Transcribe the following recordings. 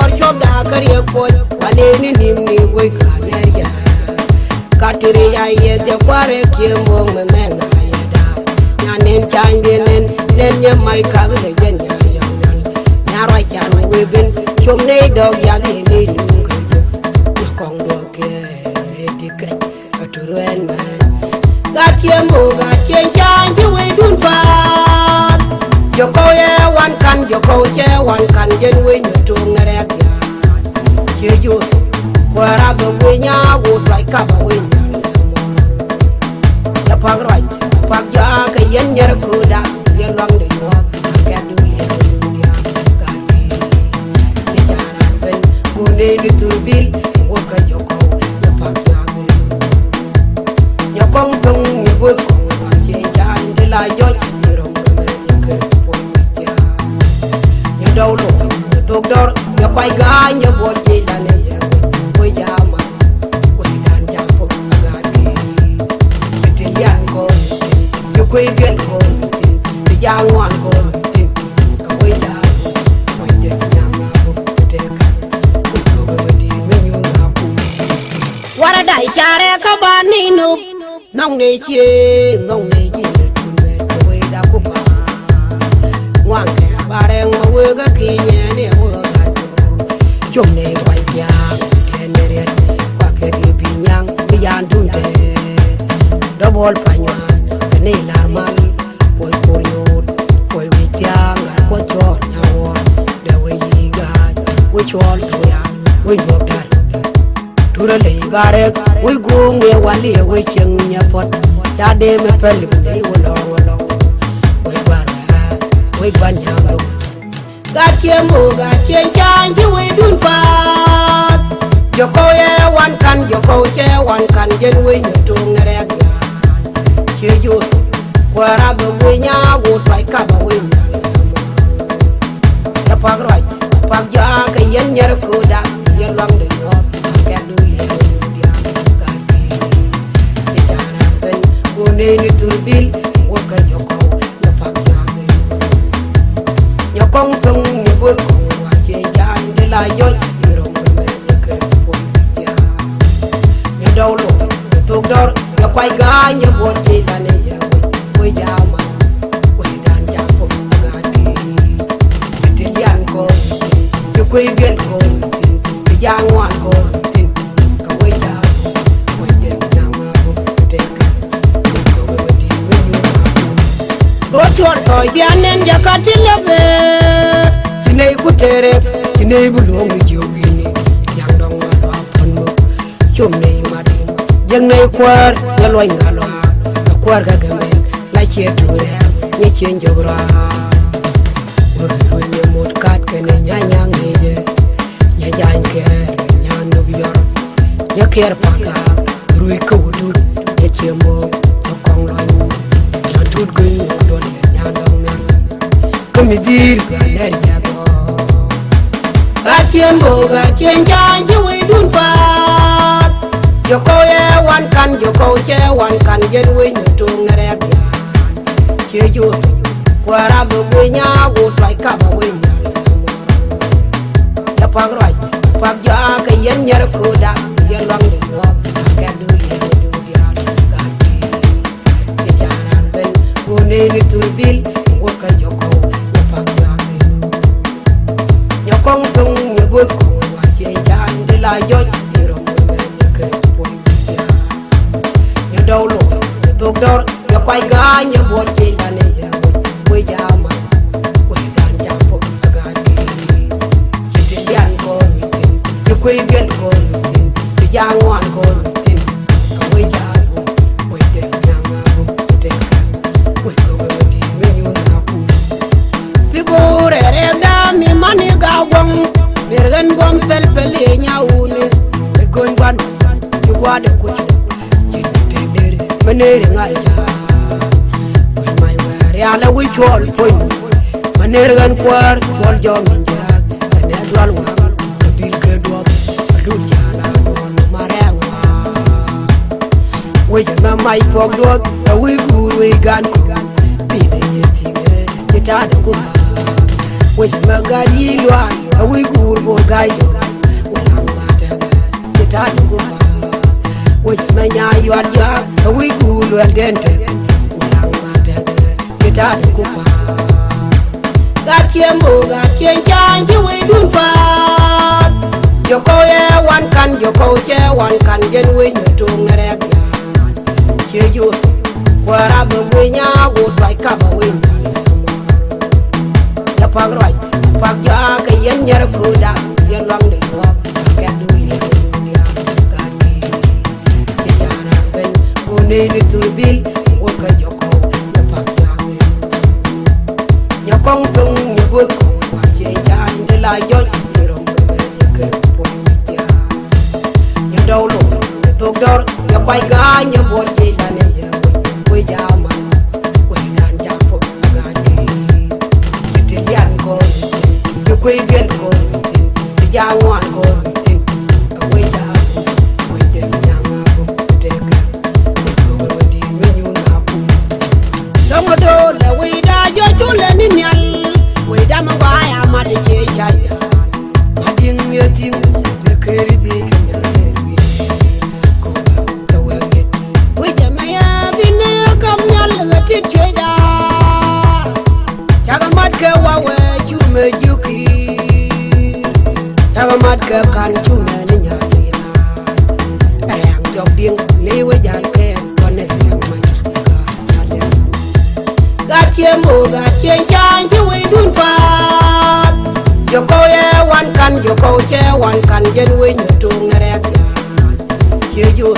war chob da kariye ko wane ni nimni we kaneria katiri ya ye te kware kiembo menena yada nyanen chandenen nen nye mai ka ge jen ya yandal nyaro chan we bin chom ne dog ya de ni nunga jo kong do ke retike aturen man gatiembo gatien chanji we dun pa Joko ye wan kan joko che wan kan jen we nyotung na rek ya che yo kwara bo we nya go trai ka bo we nya ya pag rai pag ja ka yen nyer ko da ye long de yo ka du le du ya ka ti ye jaran ben go ne ni turbil wo ka joko ya pag ja be nyokong tung ni bo ko wa che jan de la yo Dolo, Togdor, your quite gang, your body, and we jama, we dan japo, Agadi, Italian call, you quay get call, the young one call, we jam, we get Yama, take what a die, Chare Cabani, no nature, no nature, the way that Kupa. Bareng we ga kinye ne wo ga chom ne wa ya tenere kwa ke di binyang biyan dunte double panyan ne larmal boy koryot boy witiang ko chor nyawo de we yiga we chol ya we bokar turale barek we gunge wali we cheng nyapot ya de me pel ne wo lo we banyang Gatiembo gatien chanji we dun pat Joko ye wan kan joko che wan kan jen we nyotung na rek ya che yo kwara bo we nya go trai ka bo we nya ya pag rai pag ja ka yen nyer ko da ye long de yo ka du le ya ka ti che jaran ben go ne ni turbil wo ka joko Kong tung ni bu kong wa che jan de la yo ni rong me ni ke po ya ni dolo ni Togdor ya kwai ga ni bo de la ne ya we jama we dan ja po Agadi Italian ko you kwai gel ko ti jang wan ko tin ka we ja we de jama po te ka ko we di me ni ro chor to bianen ja ka ti lebe Nei kutere nei bulong jowini yang dong ngalo apon chum nei madin jeng nei kwar ngaloi ngalo kwar ga gamen la cheture ni chen jogra wo ni mot kat kene nyanyang ni nya jan ke nya no bior nya ker paga rui ko dut ye chemo kong loin nya tut gun don nya dong nya komizir ga ner ya Gatiembo gatien chanji we dun pat Joko ye wan kan joko che wan kan jen we nyotung na rek ya che yo kwara bo we nya go trai ka bo we nya ya pag rai pag ja ka yen nyer ko da ye long de yo ka du le du ya ka ti che jaran ben go ne ni turbil wo ka joko ya pag ja Kong tung ni bu kong wa che jan de la yo ni rong me ni ke po ya ni dolo ni Togdor ya kwai ga ni bo che la ne ya we jama we dan ja po Agadi Italian ko ni tin you kwai gel ko ni tin ti jang wan ko ni tin ka we ja we de nyanga bu te ka we ko we di me nyu na ku Pibore re da mi mani ga gwang Nergan bom pel pel ye nyauni we gon gwan ti gwade ko ti tenere menere ngaja we mai wer ya la we chol pon manergan kwar chol jom nja ne dwal wa bil ke do lu jala don marengwa we na mai pok do we gur we gan ko bi ne yeti ne ta da ko we magari lwan we gur bol gayo ulang mata kita dukupa we menya yuadya we gur wel dente ulang mata kita dukupa gatiembo gatien chanji we dun pa Joko ye wan kan joko che wan kan jen we nyotung nerek ya che yo kwara be we nya go twai ka ba we ya pagroi pag ja ke yen nyer ko da yen lang de ko ka du li ya ka di che jaran ben go ne ni turbil wo ka joko ya pag ja me nyakong tung ni bu ko wa che jan de la yo Dolo, tok dor, ya kwai ganya bol jilane ya, we jama, we dan japo agadi. Kitilian ko, you kwe gel ko, the jawan ko, we japo, we dem nyanga ko teka, we go di menu na ku. Domo dole we da yo tole ni nyal, we da mangaya ma de che chaya. Mading yeting, the keri di kenya. Tagamat ke kan cuma ni nyalira ayang jok ding lewe jal ke kone yang macam kasale gatiembo gatien chanji we dun pat joko ye wan che wan kan jen we nyotung nerek ya che yo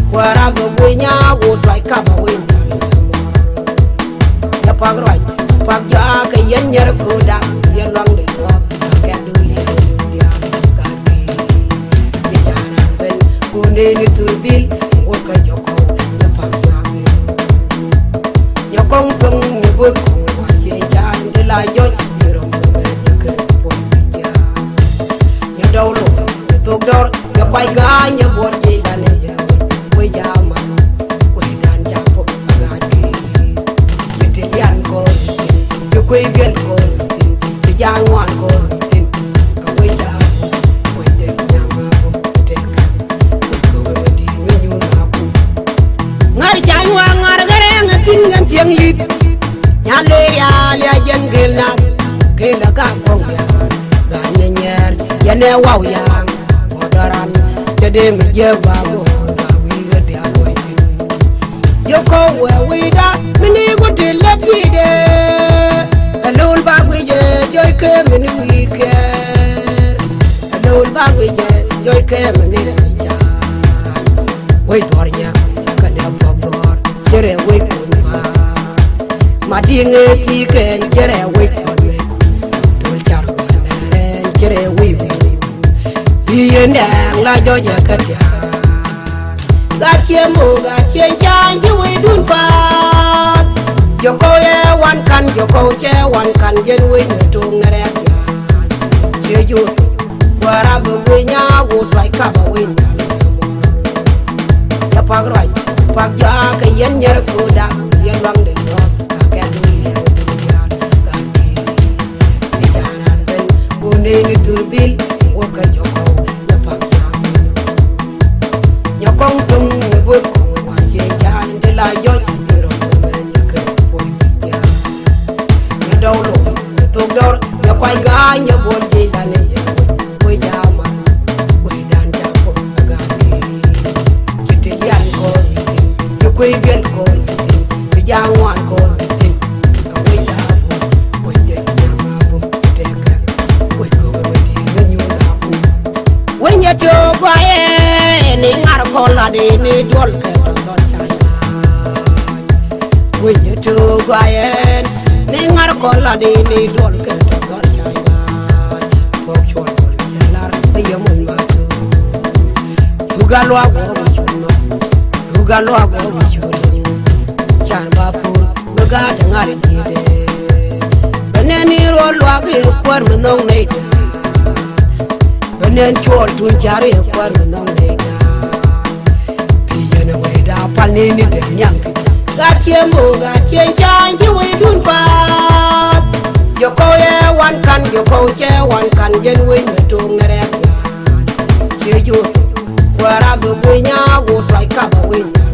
kwara bo we nya go twai ka ba we ya pagroi pag ja ke yen nyer ko da yen lang de ko ka du li ni turbil wo ka joko ya pag ya me nyakong tung ni bu ko wa che jan de la yo ro me ni ke po ya ni dawlo ni tok dor ya kwai ga nya bo je la ne ya we jama we dan japo agadi kitilian ko you kwe gel ko ti jangwan ko tin ka we japo we de nyama ko teka ngan tiang lip nyale ya le jen gel na gel ga kong ya ga nyer ya ne waw ya odaran de de mi je ba go ba wi ga de awoitin yo ko we da mini go de le bi de alul ba wi je joy ke mini wi ke alul ba wi je joy ke mini ya we dor nya ka ne bo dor jere we madinge ti ken jere we kone dul char ren jere we yende la joja katya gatiembo gatien chanji we dun pa joko ye wan kan joko che wan kan jen we nyotung nerek ya che yo kwara bo we nya go twai ka ba we nya ya pagroi pag ja ke yen nyer ko da yen lang de ko ni turbil wo ka joko ya pak ya nyakong tung ni bu ko wa che jan de la yo ro me ni ke po ya ni dawlo ni tok dor ya kwai ga nya bo je la ne ya we jama we dan ja po aga ni kitilian ko ni kwe gel ko ni jangwan ko to gwaye ni ngar ko la de ni dol ke to don chana we to gwaye ni ngar ko la de ni dol ke to don chana ko chol lar be mo ngaso ugalo ago chuno char ba pur ga de ngar jide beneni ro lo age kwar mo nong nei nen chol tun chare kwar nong de ga piye we da panini de nyang ga tiembo ga tien chan ji we dun pa Joko ye wan kan joko che wan kan jen we tung na rek ya che ju kwara bu nya go trai ka ba we nya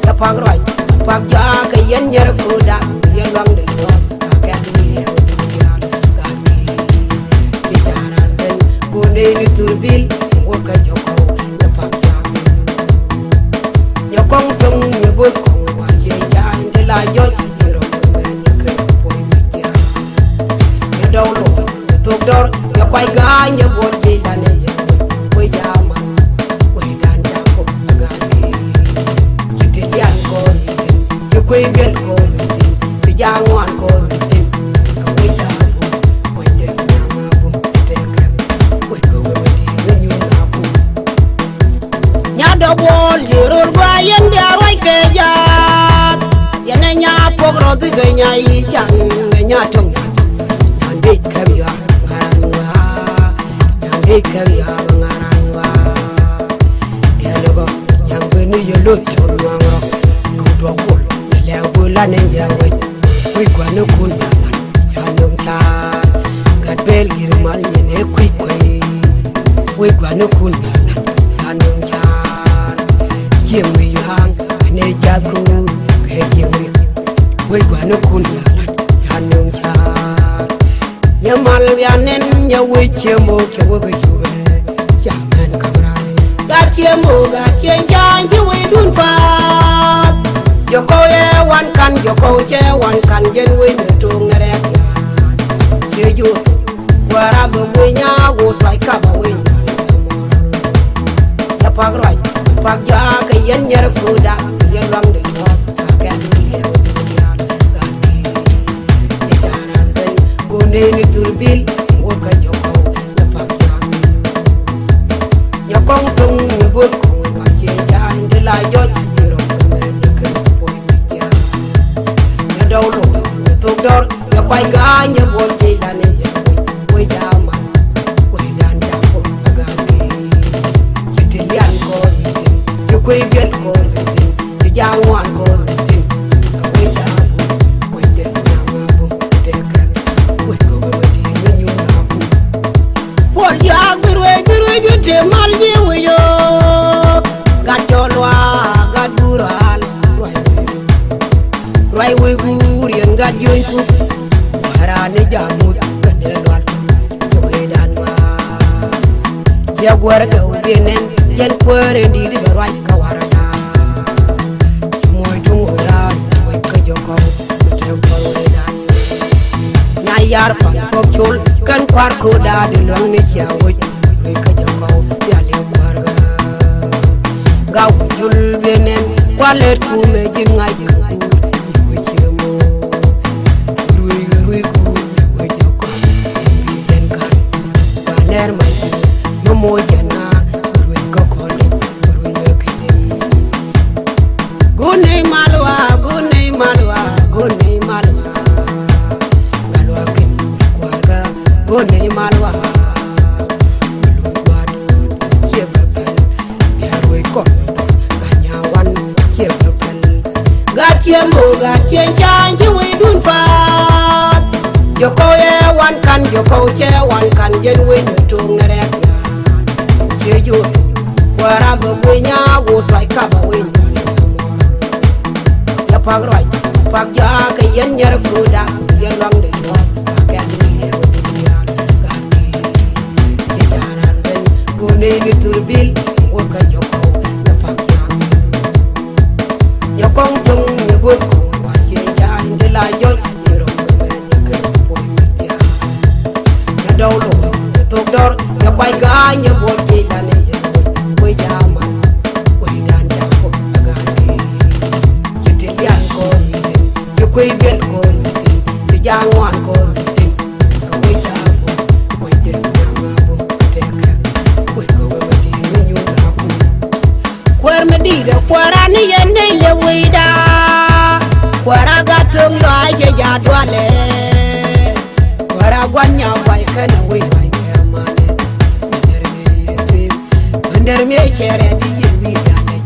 ya pag roi pag ja ka yen yer ko da yen wang de ko ka du le ya ka ni ti jaran den go ne ni turbil wo ka joko ya pag ja ya kong tung ni bu ko wa che ja de la yo dor ya kwai ga nya bon je la ne ya we jama we dan ja ko ga ni kiti yan ko ni je ko gel ko ni ti jangwan ko ni ti we jama we de na ma bu te ka we ko we di ni na ku nya do bol ye rol gwa yen dia roi ke ja ya ne nya pogro di ga nya yi chan nya tong nya de ka ya Kaya ngarangwa dialogo yang beni yelo chonwangro kudo bol le bola nenja we kwa no kunna janong cha gadbel girmal yene kwai we kwa no kunna janong cha jemi yang ne jago ke jemi we kwa no kunna janong cha Yamal yanen ya we chemo ke we go jamen kamra ga chemo ga chen chan ji we dun pa joko ye wan kan joko che wan kan jen we tung na rek ya che ju kwara bu we nya go trai ka ba we ya pag roi pag ja ka yen yer ko da yen lang de ko ka du le ya ga ni jaran den go ne ni turbil wo ka joko ya pag ja ya kong tung ni bu ko wa che ja de la yo ro men ni ke po ya ya daw lo to dor ya kwai ga nya bon je la ne ya we ja ma we dan ja ko ga ni ti lian ko ni ti ko gel ko ni ti ja wan ko ni ti we ja we de na ma bu te ka we ko go di ni ñu na ku pol ya gru ju te mal je we yo ga jolwa ga dural roi we gur yen ga joy ku wara ne jamut ne lwal we dan wa ya gwar ga ubenen yen kwere ndi di roi ka wara da moy du ora we ka joko te ko we dan nya yar pa ko chul kan kwar ko da de long ne chia we ka joko ya le kwar ga jul benen kwalet ku me jim ngai ku we chemo rui ku we joko yen kan baner mai no mo jana rui ko ko le rui me kile gunei malwa galwa kin kwar ga gunei malwa Chemo ga chen chan ji we dun pa joko ye wan kan joko che wan kan jen we tung na rek ya che ju kwara bu we nya go trai ka ba we ya pag roi pag ja ka yen yer ko da yen lang de ko ka du le ya ka ni jaran den go ne ni turbil wo ka joko ya pag ja ya kong tung bu ko wa che ja de la yo ro men ni ke po ya ya daw lo to dor ya kwai ga nya bo je la ne ya we ja ma we dan ja ko ga ni ti lian ko ni ti ko gel ko ni ti ja ngwan ko ni ti we ja bo we de na ma bo te ka we ko we di ni ñu na ku kwer me di da kwara ni ye ne le we da kwara ga tung lo je ja dwale kwara gwanya bai kana we bai kemale nder me chere di ye wi dale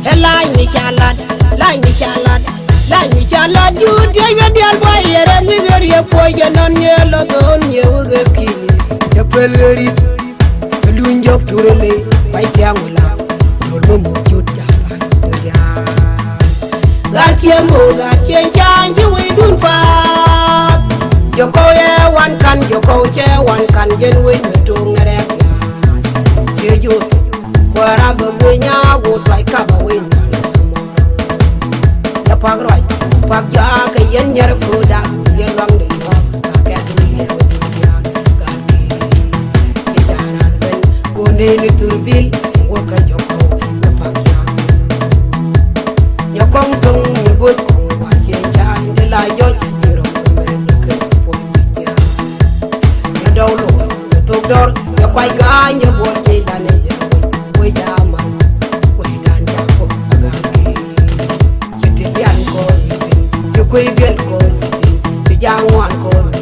helai ni chalat lai ni chalat la jud ya dial boy yere ni ger ye po ye non ye lo don ye uge ki ye pelgeri luñ jok turele bay tiangula lol mo jud ja ba do dia gatiembo gatien chanji we dun pa joko ye wan kan joko che wan kan jen we tung na rek ya je yo kwara be nya go twai ka ba we na ya pag roi pag ja ke yen nyer ko da yen wang de yo ka ke du ye ya ga ki jaran ben go ne ni turbil wo ka joko ya pag ja ya kong tung ni bo ko wa che chan de la yo ro me ni ke bo ya ya dawlo ya tok dor ya kwai ga nya bo de la ne ya we ja man we dan ja ko aga ki koi biel ko ti jang wan ko